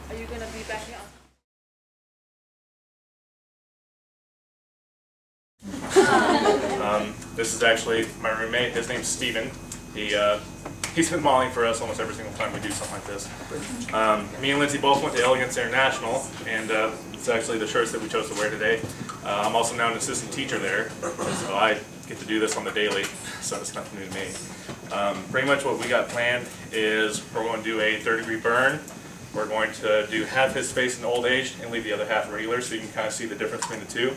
Are you going to be back here? This is actually my roommate. His name's Steven. He's been modeling for us almost every single time we do something like this. Me and Lindsay both went to Elegance International, and it's actually the shirts that we chose to wear today. I'm also now an assistant teacher there, so I get to do this on the daily, so it's nothing new to me. Pretty much what we got planned is we're going to do a 3rd-degree burn. We're going to do half his face in old age and leave the other half regular, so you can kind of see the difference between the two.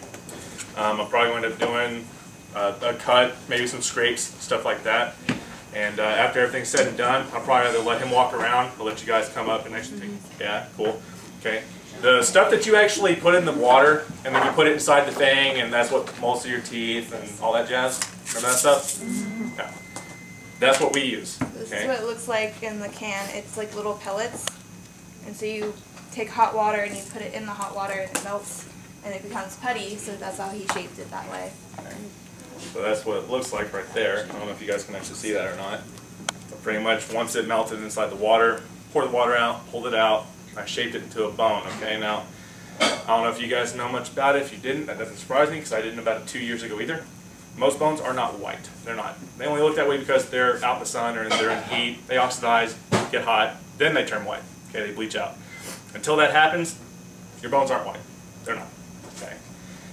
I'm probably going to end up doing a cut, maybe some scrapes, stuff like that. And after everything's said and done, I'll probably either let him walk around or let you guys come up and actually take, yeah, cool. Okay. The stuff that you actually put in the water and then you put it inside the thing and that's what molds your teeth and all that jazz. Remember that stuff? Yeah. That's what we use. This is what it looks like in the can. It's like little pellets. And so you take hot water and you put it in the hot water and it melts and it becomes putty, so that's how he shaped it that way. Okay. So that's what it looks like right there. I don't know if you guys can actually see that or not. But pretty much once it melted inside the water, pour the water out, pulled it out, I shaped it into a bone, okay? Now, I don't know if you guys know much about it. If you didn't, that doesn't surprise me because I didn't about it 2 years ago either. Most bones are not white. They're not. They only look that way because they're out in the sun or they're in heat. They oxidize, get hot, then they turn white. Okay, they bleach out. Until that happens, your bones aren't white. They're not. Okay.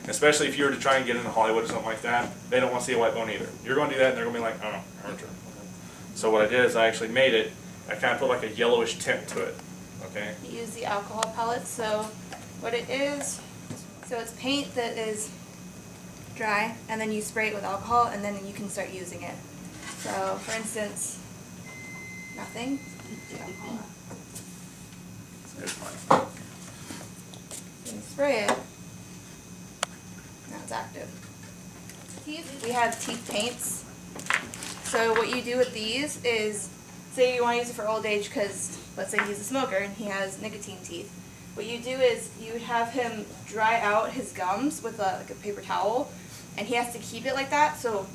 Especially if you were to try and get into Hollywood or something like that, they don't want to see a white bone either. You're going to do that and they're going to be like, oh, amateur. So what I did is I actually made it, I kind of put like a yellowish tint to it. Okay. You use the alcohol pellets, so what it is, so it's paint that is dry, and then you spray it with alcohol, and then you can start using it. So, for instance, nothing. It's fine. You spray it. Now it's active. Teeth, we have teeth paints. So what you do with these is, say you want to use it for old age because, let's say he's a smoker and he has nicotine teeth. What you do is you have him dry out his gums with like a paper towel, and he has to keep it like that so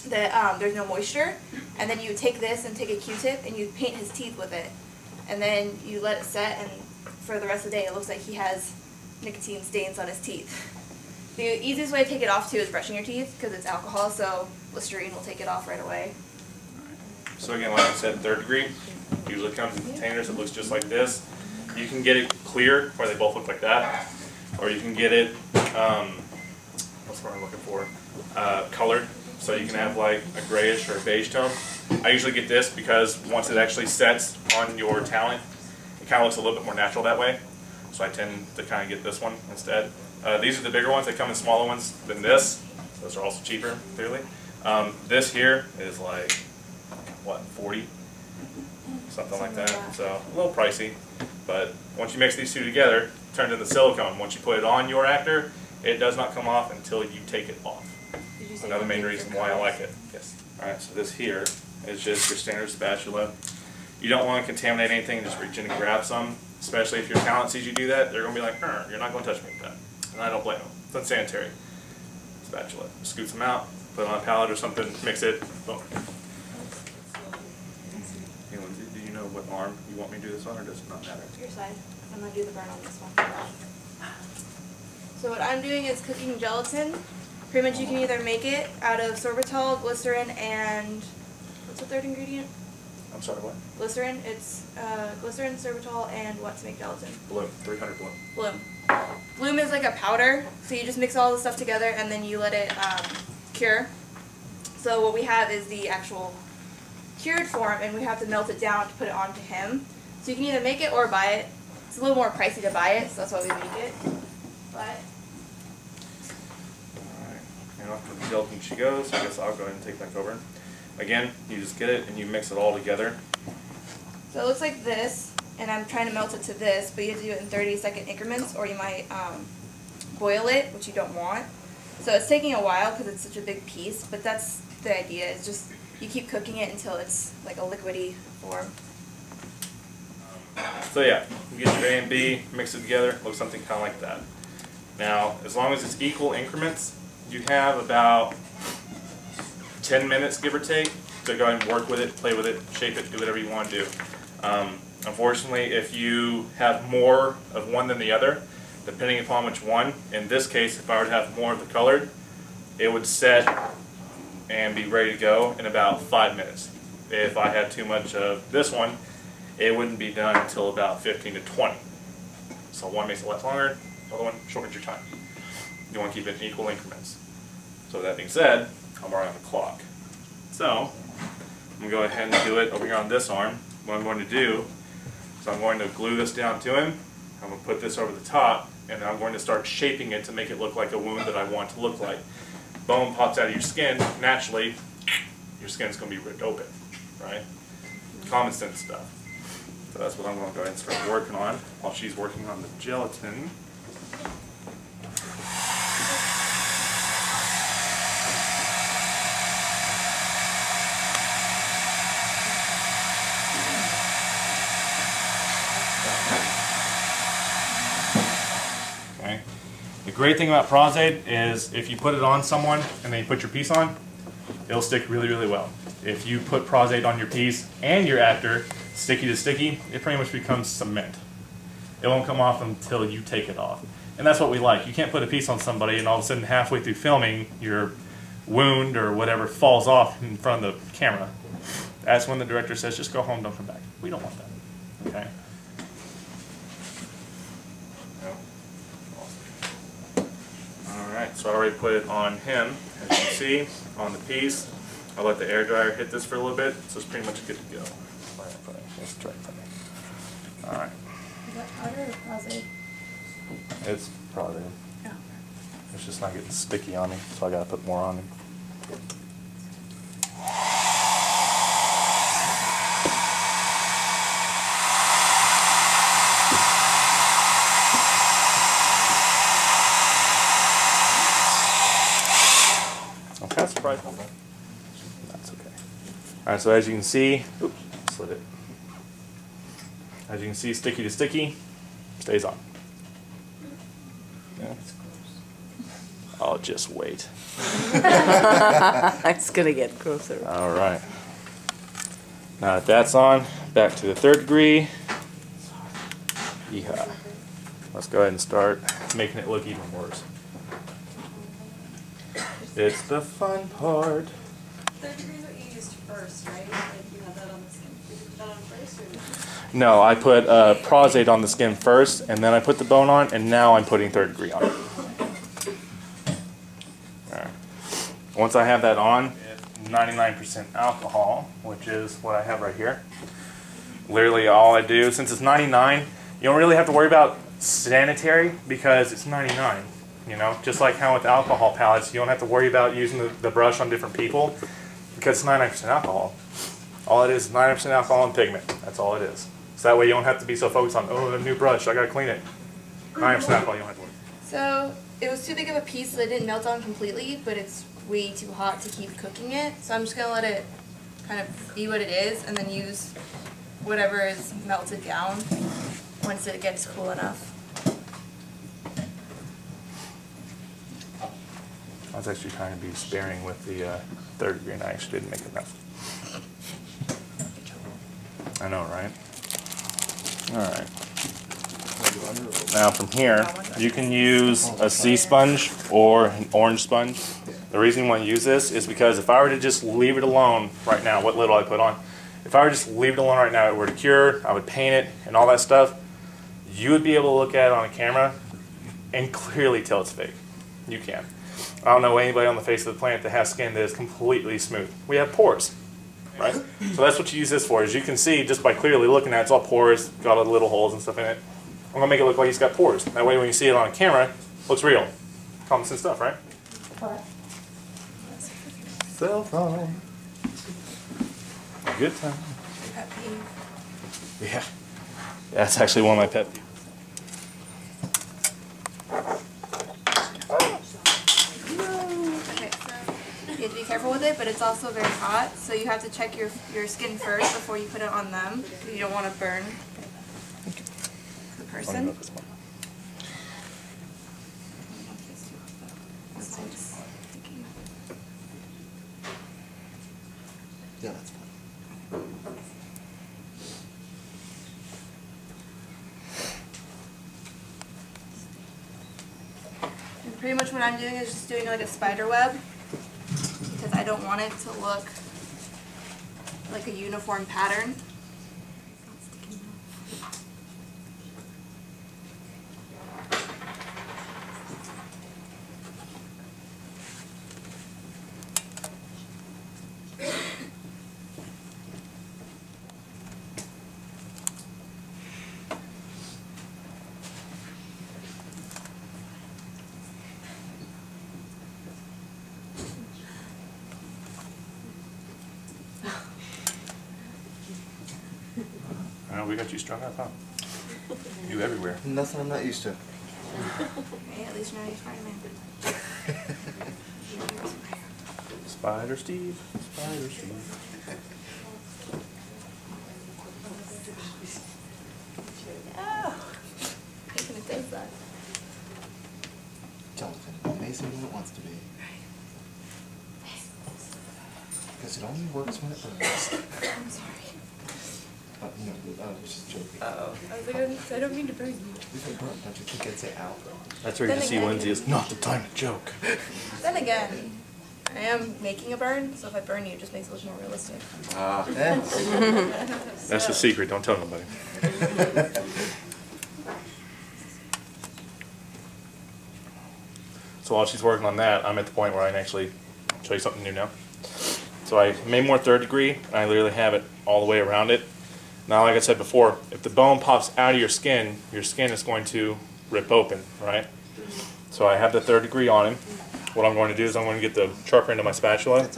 that there's no moisture. And then you take this and take a Q-tip and you paint his teeth with it. And then you let it set, and for the rest of the day it looks like he has nicotine stains on his teeth. The easiest way to take it off too is brushing your teeth because it's alcohol, so Listerine will take it off right away. So again, like I said, 3rd degree usually comes in containers that looks just like this. You can get it clear, where they both look like that, or you can get it, what's the word I'm looking for, colored, so you can have like a grayish or a beige tone. I usually get this because once it actually sets on your talent, it kind of looks a little bit more natural that way. So I tend to kind of get this one instead. These are the bigger ones. They come in smaller ones than this. Those are also cheaper, clearly. This here is like, what, 40? Something like that. So a little pricey. But once you mix these two together, it turns into silicone. Once you put it on your actor, it does not come off until you take it off. Another main reason why I like it. Yes. Alright, so this here is just your standard spatula. You don't want to contaminate anything, just reach in and grab some. Especially if your talent sees you do that, they're going to be like, you're not going to touch me with that. And I don't blame them. It's unsanitary. Spatula. Scoots them out, put it on a pallet or something, mix it, boom. Hey Lindsay, do you know what arm you want me to do this on, or does it not matter? Your side. I'm going to do the burn on this one. So what I'm doing is cooking gelatin. Pretty much you can either make it out of sorbitol, glycerin, and what's the 3rd ingredient? I'm sorry, what? Glycerin. It's glycerin, sorbitol, and what to make gelatin? Bloom. 300 bloom. Bloom. Bloom is like a powder, so you just mix all the stuff together and then you let it cure. So what we have is the actual cured form, and we have to melt it down to put it onto him. So you can either make it or buy it. It's a little more pricey to buy it, so that's why we make it. But And off to the gelatin she goes, so I guess I'll go ahead and take back over. Again, you just get it and you mix it all together. so it looks like this, and I'm trying to melt it to this, but you have to do it in 30-second increments, or you might boil it, which you don't want. So it's taking a while because it's such a big piece, but that's the idea. It's just you keep cooking it until it's like a liquidy form. So yeah, you get your A and B, mix it together, looks something kind of like that. Now, as long as it's equal increments, you have about 10 minutes, give or take, to go ahead and work with it, play with it, shape it, do whatever you want to do. Unfortunately, if you have more of one than the other, depending upon which one, in this case, if I were to have more of the colored, it would set and be ready to go in about 5 minutes. If I had too much of this one, it wouldn't be done until about 15 to 20. So one makes it last longer, the other one shortens your time. You want to keep it in equal increments. So that being said, I'm already on the clock. So I'm going to go ahead and do it over here on this arm. What I'm going to do is I'm going to glue this down to him. I'm going to put this over the top, and then I'm going to start shaping it to make it look like a wound that I want to look like. Bone pops out of your skin, naturally, your skin's going to be ripped open, right? Common sense stuff. So that's what I'm going to go ahead and start working on while she's working on the gelatin. The great thing about Prozaid is if you put it on someone and then you put your piece on, it'll stick really, really well. If you put Prozaid on your piece and your actor, sticky to sticky, it pretty much becomes cement. It won't come off until you take it off. And that's what we like. You can't put a piece on somebody and all of a sudden halfway through filming, your wound or whatever falls off in front of the camera. That's when the director says, just go home, don't come back. We don't want that, okay? Alright, so I already put it on him, as you can see, on the piece. I'll let the air dryer hit this for a little bit, so it's pretty much good to go. Alright. Is that powder or Prozaid? It's Prozaid. Oh. It's just not getting sticky on me, so I gotta put more on him. I'm kind of surprised on that. That's okay. Alright, so as you can see, oops, slid it. As you can see, sticky to sticky, stays on. Yeah. I'll just wait. It's going to get grosser. Alright. Now that that's on, back to the 3rd degree. Yeehaw. Let's go ahead and start making it look even worse. It's the fun part. 3rd degree is what you used first, right? Like you had that on the skin. Did you put that on first or no? No, I put Prozaid on the skin first, and then I put the bone on, and now I'm putting 3rd degree on. Alright. Once I have that on, 99% alcohol, which is what I have right here. Literally all I do, since it's 99, you don't really have to worry about sanitary because it's 99. You know, just like how with alcohol palettes, you don't have to worry about using the brush on different people because it's 99% alcohol. All it is 99% alcohol and pigment. That's all it is. So that way you don't have to be so focused on, oh, a new brush, I gotta clean it. 99% alcohol, you don't have to worry. So it was too big of a piece, so it didn't melt down completely, but it's way too hot to keep cooking it. So I'm just gonna let it kind of be what it is, and then use whatever is melted down once it gets cool enough. I was actually trying to be sparing with the 3rd degree, and I actually didn't make enough. I know, right? Alright. Now from here, you can use a sea sponge or an orange sponge. The reason you want to use this is because if I were to just leave it alone right now, what little I put on, if I were to just leave it alone right now, it were to cure, I would paint it and all that stuff, you would be able to look at it on a camera and clearly tell it's fake. You can. I don't know anybody on the face of the planet that has skin that is completely smooth. We have pores, right? So that's what you use this for. As you can see, just by clearly looking at it, it's all pores, got all the little holes and stuff in it. I'm going to make it look like he's got pores. That way when you see it on a camera, it looks real. Common sense stuff, right? Cell phone. Good time. Pet peeve. Yeah. That's actually one of my pet peeves. Okay, so you have to be careful with it, but it's also very hot, so you have to check your skin first before you put it on them. You don't want to burn the person. Yeah, that's fine. pretty much what I'm doing is just doing like a spider web because I don't want it to look like a uniform pattern. We got you strung up, huh? You everywhere. Nothing I'm not used to. Hey, at least you know you're Spider-Man. Spider Steve. Spider Steve. Oh. How can it does that? Gelatin. Amazing when it wants to be. Because it only works when it burns. I'm sorry. No, I was just joking. Uh-oh. I was like, I don't mean to burn you. If it burnt, don't you think I'd say ow? That's where you Then see again- Lindsay is not the time to joke. Then again, I am making a burn, so if I burn you, it just makes it look more realistic. That's the secret. Don't tell nobody. So while she's working on that, I'm at the point where I can actually show you something new now. So I made more 3rd degree, and I literally have it all the way around it. Now, like I said before, if the bone pops out of your skin is going to rip open, right? So I have the 3rd degree on him. What I'm going to do is I'm going to get the sharper end of my spatula.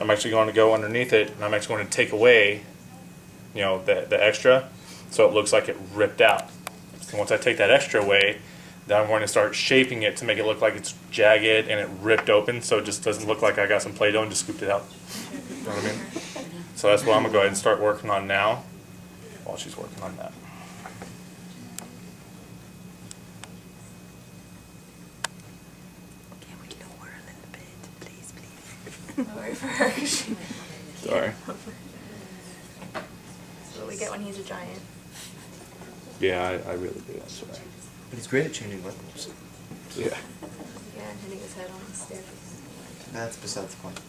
I'm actually going to go underneath it, and I'm actually going to take away, you know, the extra, so it looks like it ripped out. So once I take that extra away, then I'm going to start shaping it to make it look like it's jagged and it ripped open, so it just doesn't look like I got some Play-Doh and just scooped it out. You know what I mean? So that's what I'm going to go ahead and start working on now, while she's working on that. Can we lower a little bit, please, please? Lower for her. Sorry. That's what we get when he's a giant. Yeah, I really do, that's right. But he's great at changing light bulbs. Yeah. Yeah, and hitting his head on the stairs. That's besides the point.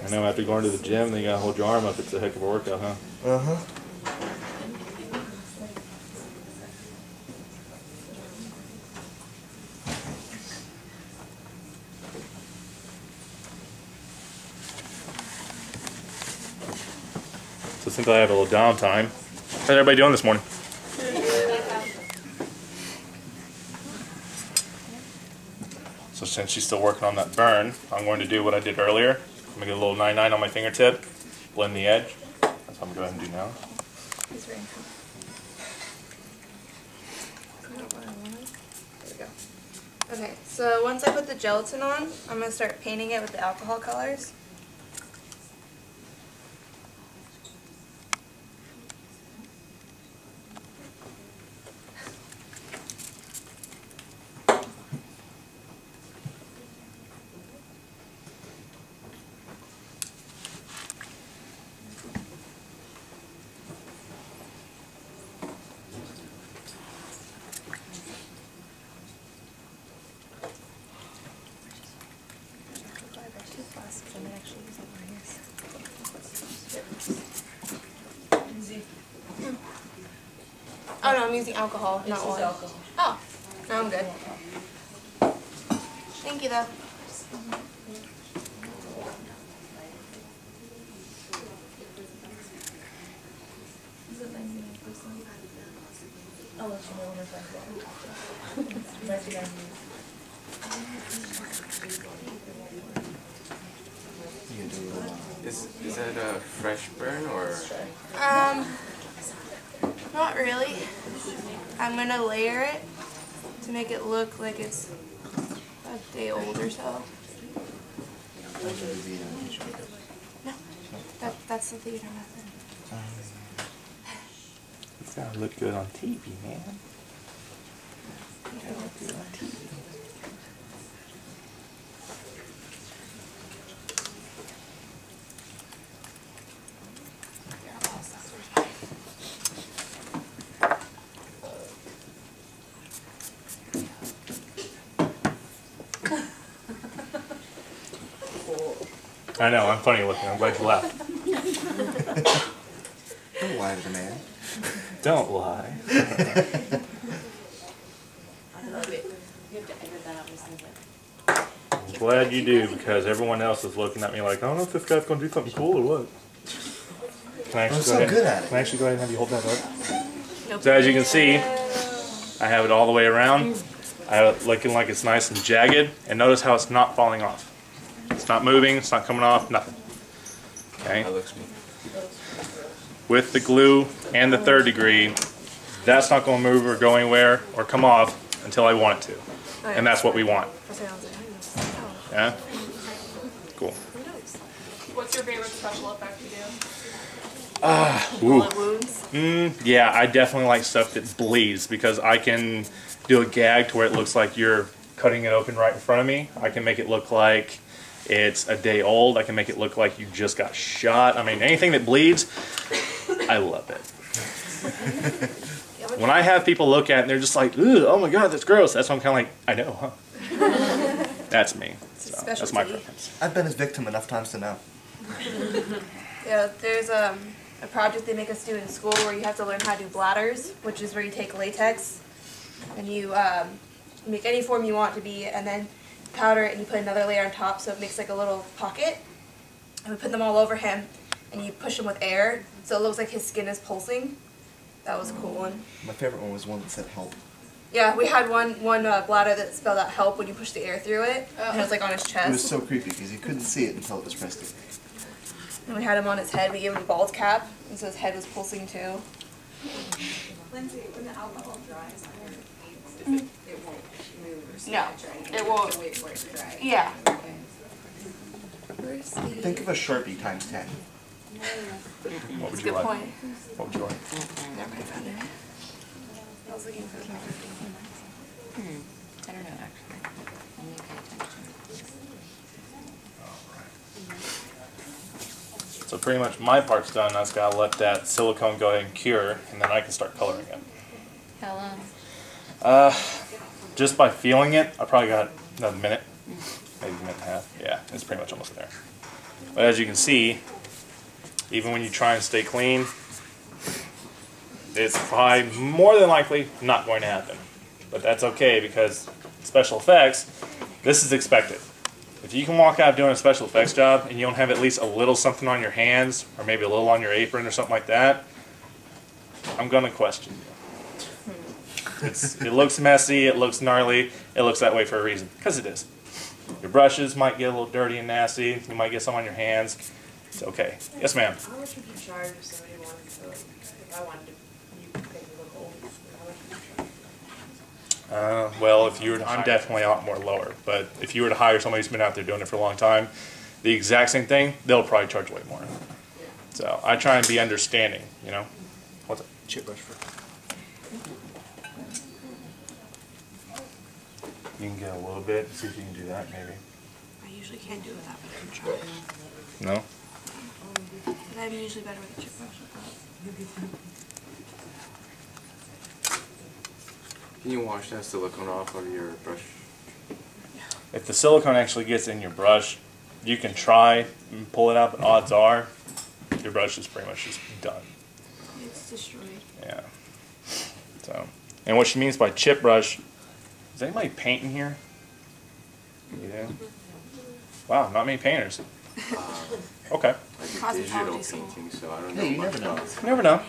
I know after going to the gym, then you gotta hold your arm up. It's a heck of a workout, huh? Uh-huh. So since I have a little downtime, how's everybody doing this morning? So since she's still working on that burn, I'm going to do what I did earlier. I'm going to get a little 9-9 on my fingertip, blend the edge. That's what I'm going to go ahead and do now. He's very cool. There we go. Okay, so once I put the gelatin on, I'm going to start painting it with the alcohol colors. Oh no, I'm using alcohol, not oil. Alcohol. Oh, no, I'm good. Thank you though. I'll let you know when it's Is that a fresh burn or? Not really. I'm gonna layer it to make it look like it's a day old or so. No, that's the theater method. It's gotta look good on TV, man. I know, I'm funny looking. I'm glad you laughed. Don't lie to the man. Don't lie. I love it. You have to edit that out with something. I'm glad you do, because everyone else is looking at me like, I don't know if this guy's going to do something cool or what. Can I actually I'm so good at it. Can I actually go ahead and have you hold that up? Nope. So as you can see, I have it all the way around. I have it looking like it's nice and jagged, and notice how it's not falling off. It's not moving, it's not coming off, nothing. Okay? That looks me. With the glue and the 3rd degree, that's not going to move or go anywhere or come off until I want it to. And that's what we want. Yeah? Cool. What's your favorite special effect you do? Ooh. Bullet wounds. Yeah, I definitely like stuff that bleeds, because I can do a gag to where it looks like you're cutting it open right in front of me. I can make it look like it's a day old. I can make it look like you just got shot. I mean, anything that bleeds, I love it. When I have people look at it and they're just like, "Ooh, oh my god, that's gross," that's when I'm kind of like, I know, huh? That's me. So, that's my preference. I've been his victim enough times to know. Yeah, there's a project they make us do in school where you have to learn how to do bladders, which is where you take latex and you make any form you want it to be, and then powder it and you put another layer on top so it makes like a little pocket. And we put them all over him and you push him with air so it looks like his skin is pulsing. That was a cool one. My favorite one was one that said help. Yeah, we had one bladder that spelled out help when you push the air through it, and it was like on his chest. It was so creepy because you couldn't see it until it was pressed in. And we had him on his head. We gave him a bald cap, and so his head was pulsing too. Lindsay, when the alcohol dries on your paints, it won't move or scratch or anything? it won't. You have to wait for it to dry? Yeah. Okay. Think of a Sharpie times 10. What would you Good like? point. What would you like? Never mind, found it. I was looking for it. I don't know, actually. Let me pay attention. So pretty much my part's done. I just gotta let that silicone go ahead and cure, and then I can start coloring it. How long? Just by feeling it, I probably got another minute, maybe a minute and a half. Yeah, it's pretty much almost there. But as you can see, even when you try and stay clean, it's probably more than likely not going to happen. But that's okay, because special effects, this is expected. If you can walk out doing a special effects job and you don't have at least a little something on your hands, or maybe a little on your apron or something like that, I'm going to question you. It looks messy, it looks gnarly, it looks that way for a reason, because it is. Your brushes might get a little dirty and nasty, you might get some on your hands. It's okay. Yes, ma'am. How much would you charge if somebody wanted to, if I wanted to, you make me look old, how much would you charge? Well, if you were to, I'm definitely a lot more lower, but if you were to hire somebody who's been out there doing it for a long time, the exact same thing, they'll probably charge way more. So I try and be understanding, you know. What's it? Chip brush for. You can get a little bit, see if you can do that maybe. I usually can't do it with that, but I can try. No? But I'm usually better with a chip brush. Can you wash that silicone off of your brush? If the silicone actually gets in your brush, you can try and pull it out, but odds are your brush is pretty much just done. It's destroyed. Yeah. So, and what she means by chip brush, is anybody painting here? Yeah. Wow, not many painters. Okay. I do digital Cosmetology school. painting, so I don't know Hey, you much never know. about it. You never know.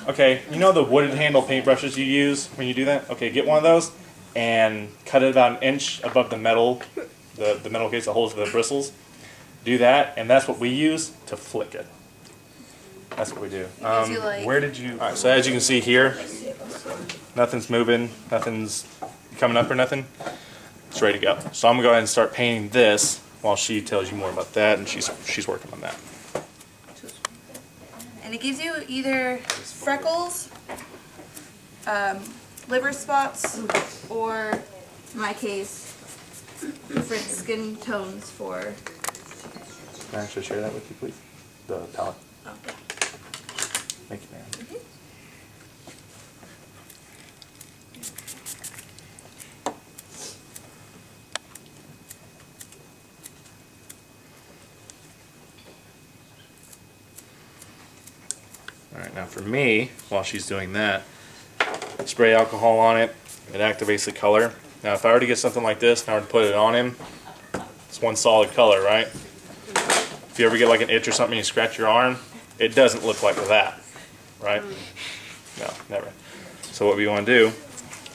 Okay, you know the wooded handle paintbrushes you use when you do that? Okay, get one of those and cut it about an inch above the metal, the metal case that holds the bristles. Do that, and that's what we use to flick it. That's what we do. gives you, like- Where did you? All right, so as you can see here, nothing's moving, nothing's coming up or nothing. It's ready to go. So I'm gonna go ahead and start painting this while she tells you more about that, and she's working on that. And it gives you either freckles, liver spots, or, in my case, different skin tones for... Can I actually share that with you, please? The palette. Oh. Thank you, ma'am. Alright, now for me, while she's doing that, spray alcohol on it, it activates the color. Now if I were to get something like this and I were to put it on him, it's one solid color, right? If you ever get like an itch or something and you scratch your arm, it doesn't look like that, right? No, never. So what we want to do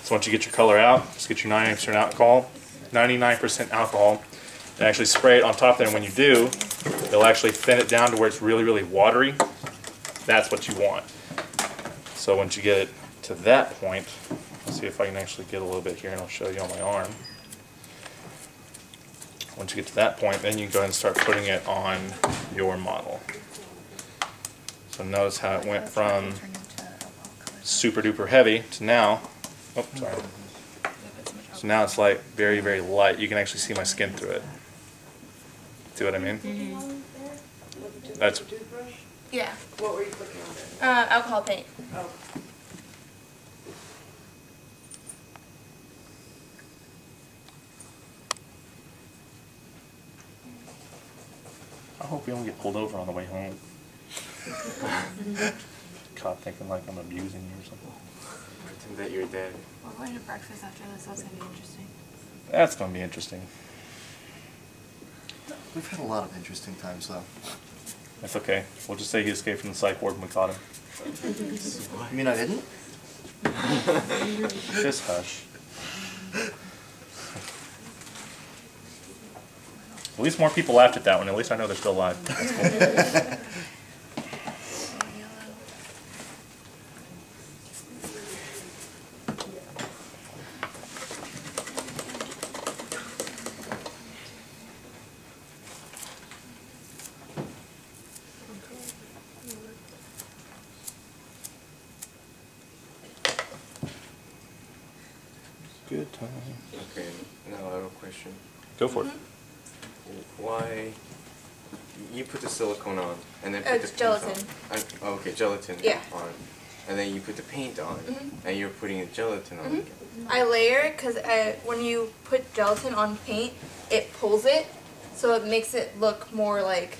is once you get your color out, just get your 99% alcohol, 99% alcohol, and actually spray it on top there. And when you do, it'll actually thin it down to where it's really, really watery. That's what you want. So once you get it to that point, let's see if I can actually get a little bit here and I'll show you on my arm. Once you get to that point, then you can go ahead and start putting it on your model. So notice how it went from super duper heavy to now, oh sorry. So now it's like very, very light. You can actually see my skin through it. See what I mean? Mm-hmm. That's Yeah. What were you putting on there? Alcohol paint. Oh. I hope we don't get pulled over on the way home. Caught thinking like I'm abusing you or something. Pretend that you're dead. We're going to breakfast after this, that's going to be interesting. That's going to be interesting. We've had a lot of interesting times, though. That's okay. We'll just say he escaped from the psych ward when we caught him. You mean I didn't? Just hush. At least more people laughed at that one. At least I know they're still alive. That's cool. Good time. Okay, now I have a question. Go for it. Why you put the silicone on and then put the paint gelatin. on? Oh, okay, gelatin Yeah. on, and then you put the paint on, and you're putting the gelatin on again. I layer it because when you put gelatin on paint, it pulls it, so it makes it look more like.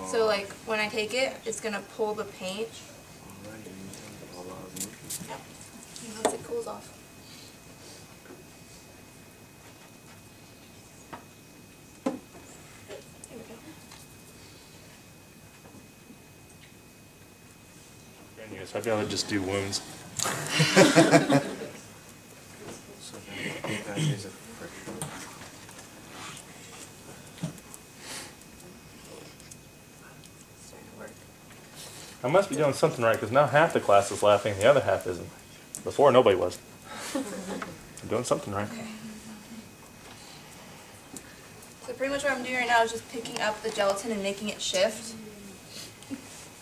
So like when I take it, it's gonna pull the paint once it cools off. There we go. Anyways, I'd rather just do wounds. So then that is a friction. I must be doing something right because now half the class is laughing, the other half isn't. Before, nobody was. I'm doing something right. Okay. So pretty much what I'm doing right now is just picking up the gelatin and making it shift.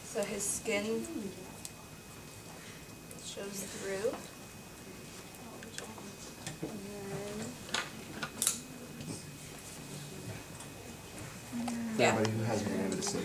So his skin shows through. Yeah. Anybody who hasn't been able to see.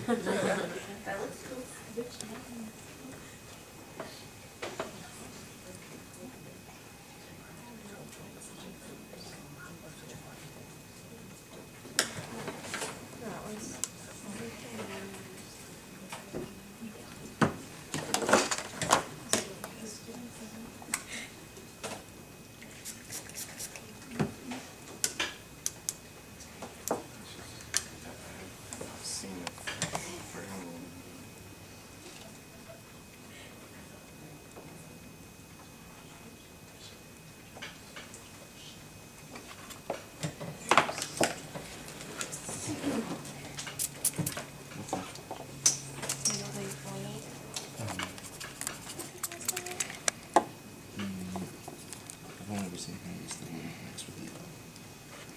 I've only ever seen him use the glue mixed with the yellow.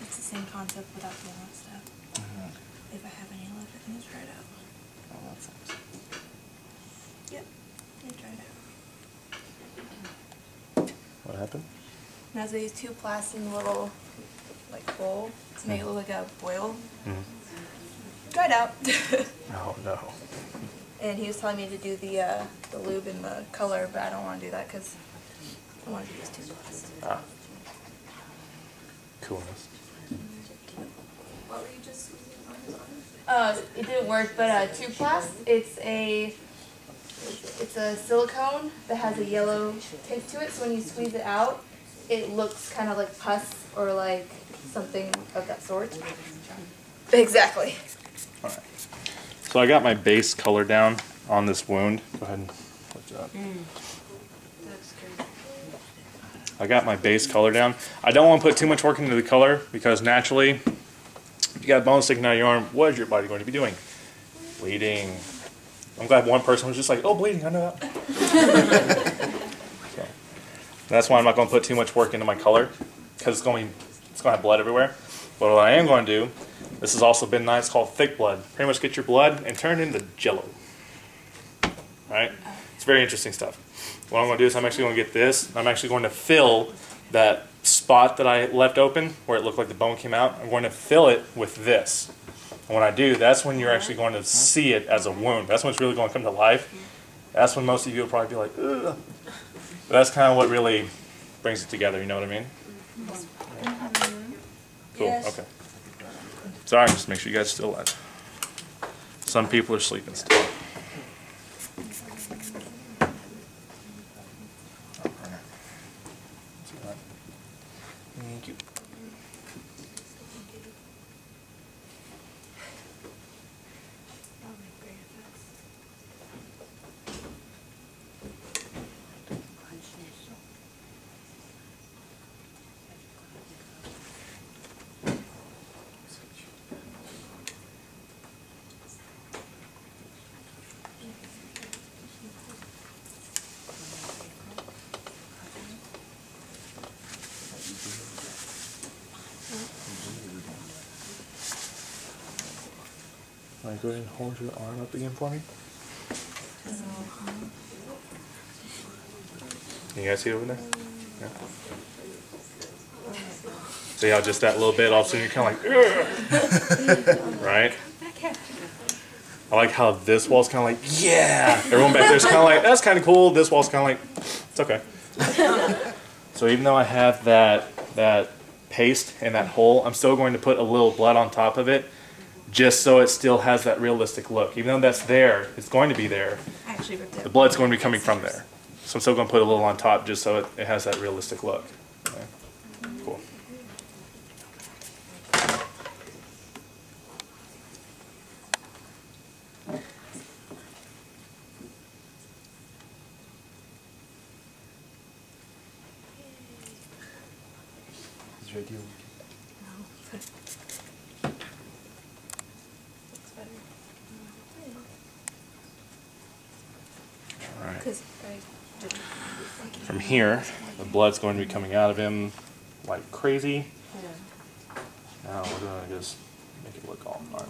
It's the same concept without the yellow stuff. If I have any left, I can just try it out. Oh, that sucks. Yep, I tried it. What happened? Now so these two plasts in the little like bowl to make it look like a boil. Dried out. Oh no. And he was telling me to do the lube and the color, but I don't want to do that because I want to do these two plasts. Ah. Coolness. What were you just using on him? It didn't work, but Tube-Plast, it's a silicone that has a yellow tint to it, so when you squeeze it out, it looks kind of like pus or like something of that sort. Exactly. Alright. So I got my base color down on this wound. Go ahead and lift it up. I got my base color down. I don't want to put too much work into the color because naturally, if you got bone sticking out of your arm, what is your body going to be doing? Bleeding. I'm glad one person was just like, oh, bleeding, I know that. So, that's why I'm not going to put too much work into my color because it's going to have blood everywhere. But what I am going to do, this has also been nice, called thick blood. Pretty much get your blood and turn it into jello. Right? It's very interesting stuff. What I'm going to do is I'm actually going to get this. I'm actually going to fill that spot that I left open where it looked like the bone came out. I'm going to fill it with this. And when I do, that's when you're actually going to see it as a wound. That's when it's really going to come to life. That's when most of you will probably be like, ugh. But that's kind of what really brings it together, you know what I mean? Cool, okay. Sorry, just make sure you guys are still alive. Some people are sleeping still. Thank you. Alright, go ahead and hold your arm up again for me. Can you guys see it over there? Yeah. See how just that little bit, all of a sudden you're kind of like, right? I like how this wall's kind of like, yeah! Everyone back there's kind of like, that's kind of cool. This wall's kind of like, it's okay. So even though I have that paste in that hole, I'm still going to put a little blood on top of it, just so it still has that realistic look. Even though that's there, it's going to be there. The blood's going to be coming from there. So I'm still going to put a little on top just so it has that realistic look. Okay. Cool. Is your idea working? From here, the blood's going to be coming out of him like crazy. Now we're going to just make it look all gnarly.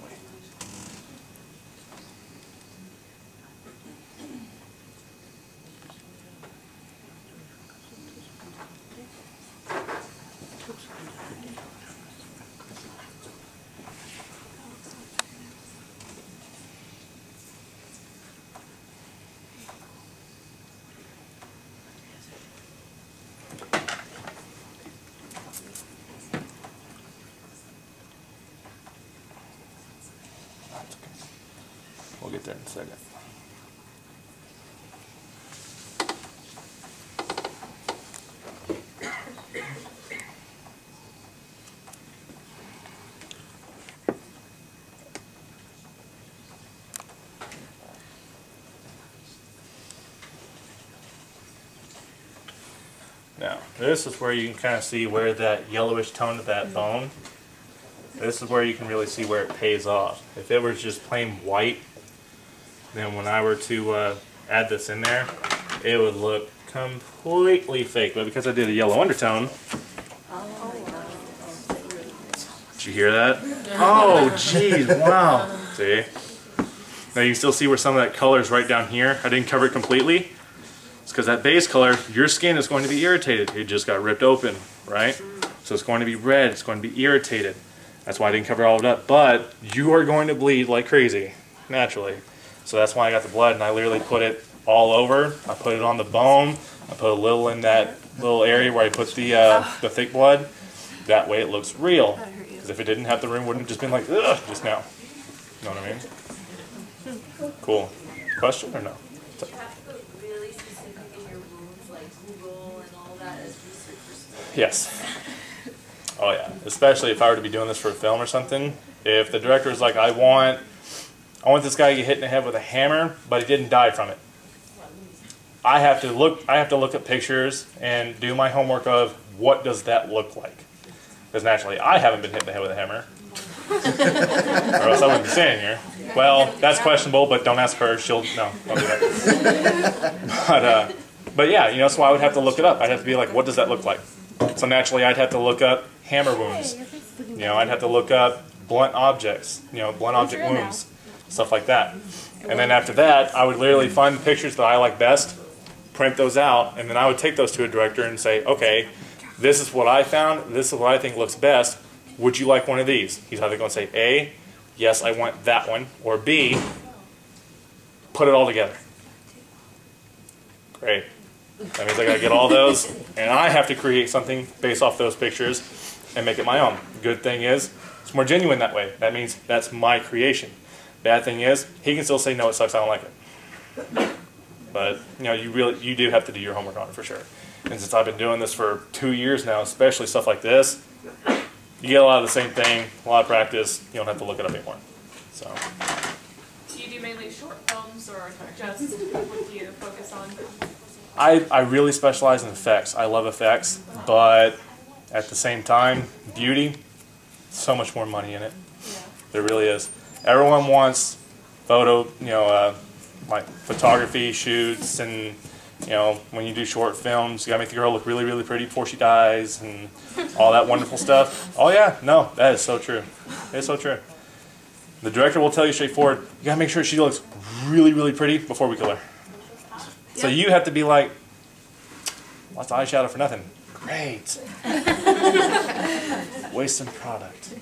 We'll get there in a second. Now, this is where you can kind of see where that yellowish tone of that bone, this is where you can really see where it pays off. If it was just plain white, then when I were to add this in there, it would look completely fake. But because I did a yellow undertone, did you hear that? Oh, geez, wow. See? Now you can still see where some of that color is right down here. I didn't cover it completely. It's because that base color, your skin is going to be irritated. It just got ripped open, right? So it's going to be red, it's going to be irritated. That's why I didn't cover all of it up. But you are going to bleed like crazy, naturally. So that's why I got the blood, and I literally put it all over. I put it on the bone. I put a little in that little area where I put the thick blood. That way it looks real. Because if it didn't have the room, it wouldn't have just been like, ugh, just now. You know what I mean? Cool. Question or no? Do you have to go really specific in your wounds, like Google and all that as researchers? Yes. Oh yeah. Especially if I were to be doing this for a film or something. If the director is like, I want this guy to get hit in the head with a hammer, but he didn't die from it. I have to look at pictures and do my homework of what does that look like. Because naturally, I haven't been hit in the head with a hammer. Or else I wouldn't be standing here. Well, that's questionable, but don't ask her. She'll, no, don't do that. But yeah, you know, so I would have to look it up. I'd have to be like, what does that look like? So naturally, I'd have to look up hammer wounds. You know, I'd have to look up blunt objects, you know, blunt object wounds, stuff like that. And then after that, I would literally find the pictures that I like best, print those out, and then I would take those to a director and say, okay, this is what I found, this is what I think looks best, would you like one of these? He's either going to say A, yes, I want that one, or B, put it all together. Great. That means I got to get all those, and I have to create something based off those pictures and make it my own. Good thing is, it's more genuine that way. That means that's my creation. Bad thing is, he can still say, no, it sucks, I don't like it. But, you know, you do have to do your homework on it for sure. And since I've been doing this for 2 years now, especially stuff like this, you get a lot of the same thing, a lot of practice, you don't have to look it up anymore. So. Do you do mainly short films or just what do you focus on? I really specialize in effects. I love effects, but at the same time, beauty, so much more money in it. Yeah. There really is. Everyone wants photo, you know, like photography shoots, and you know, when you do short films, you gotta make the girl look really, really pretty before she dies, and all that wonderful stuff. Oh yeah, no, that is so true. It's so true. The director will tell you straightforward, you gotta make sure she looks really, really pretty before we kill her. So you have to be like, lots of eyeshadow for nothing. Great. Waste some product.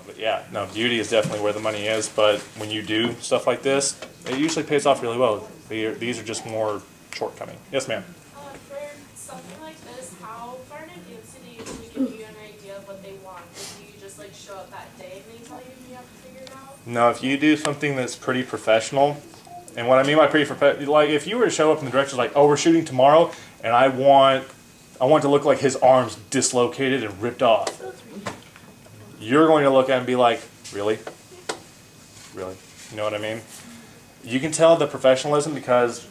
But yeah, no, beauty is definitely where the money is, but when you do stuff like this, it usually pays off really well. These are just more shortcoming. Yes, ma'am? For something like this, how far in advance do they usually give you an idea of what they want? Or do you just like show up that day and they tell you have to figure it out? No, if you do something that's pretty professional, and what I mean by pretty professional, like if you were to show up and the director's like, oh, we're shooting tomorrow, and I want it to look like his arm's dislocated and ripped off. You're going to look at it and be like, really? Really? You know what I mean? You can tell the professionalism because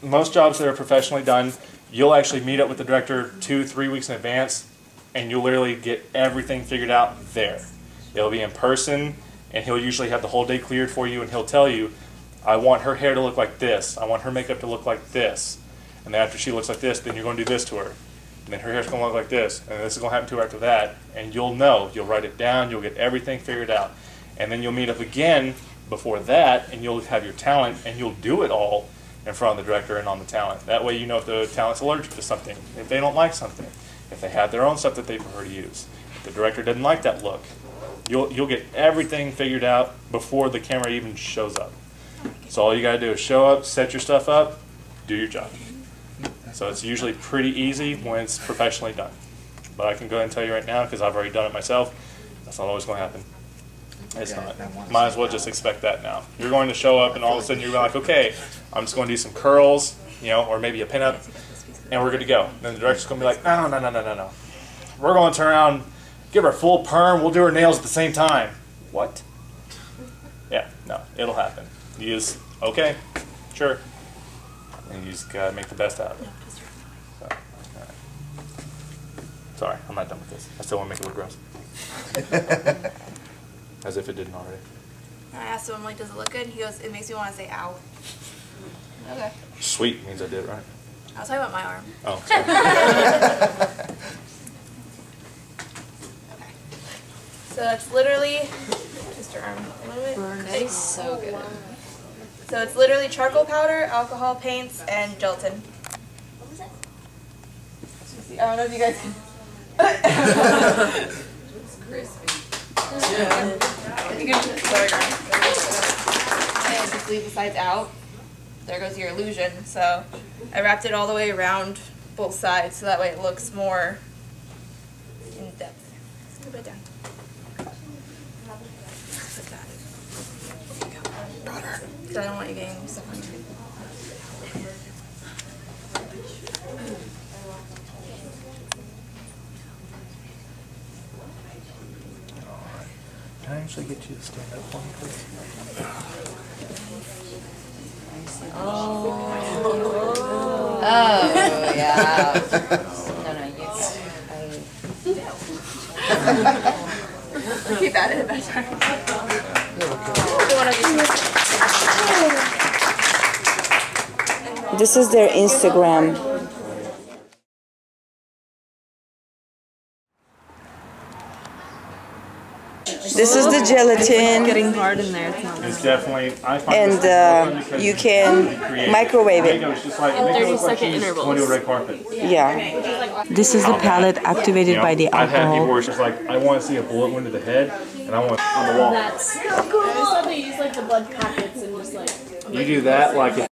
most jobs that are professionally done, you'll actually meet up with the director 2-3 weeks in advance, and you'll literally get everything figured out there. It'll be in person, and he'll usually have the whole day cleared for you, and he'll tell you, I want her hair to look like this. I want her makeup to look like this. And then after she looks like this, then you're going to do this to her. And then her hair's going to look like this. And this is going to happen to her after that. And you'll know. You'll write it down. You'll get everything figured out. And then you'll meet up again before that, and you'll have your talent, and you'll do it all in front of the director and on the talent. That way you know if the talent's allergic to something, if they don't like something, if they have their own stuff that they prefer to use. If the director doesn't like that look, you'll get everything figured out before the camera even shows up. So all you got to do is show up, set your stuff up, do your job. So it's usually pretty easy when it's professionally done. But I can go ahead and tell you right now, because I've already done it myself, that's not always going to happen. It's not. Might as well just expect that now. You're going to show up and all of a sudden you're like, okay, I'm just going to do some curls, you know, or maybe a pinup, and we're good to go. Then the director's going to be like, no, no, no, no, no, no. We're going to turn around, give her full perm, we'll do her nails at the same time. What? Yeah, no, it'll happen. You just, okay, sure. And you just got to make the best out of it. So, all right. Sorry, I'm not done with this. I still want to make it look gross. As if it didn't already. I asked him, like, does it look good? He goes, it makes me want to say ow. Okay. Sweet means I did it right. I was talking about my arm. Oh, sorry. Okay. So that's literally, just your arm a little bit. That is so good. So it's literally charcoal powder, alcohol paints, and gelatin. What was that? I don't know if you guys can. It's crispy. You can just throw your arm. And just leave the sides out. There goes your illusion. So I wrapped it all the way around both sides so that way it looks more in depth. Just put it down. Put that. because I don't want you getting stuff on your hand. Can I actually get you to stand up for me, please? Oh, yeah. No, you. Keep at it, better. This is their Instagram. This is the gelatin. Getting hard in there. It's not. It's definitely. I find And you can microwave it. 30-second intervals. 20 red carpet. Yeah. This is the palette activated by the I've had people alcohol. where it's just like, I want to see a bullet wound to the head, and I want on the wall. That's cool. I saw they use like the blood packets and just like. You do that like.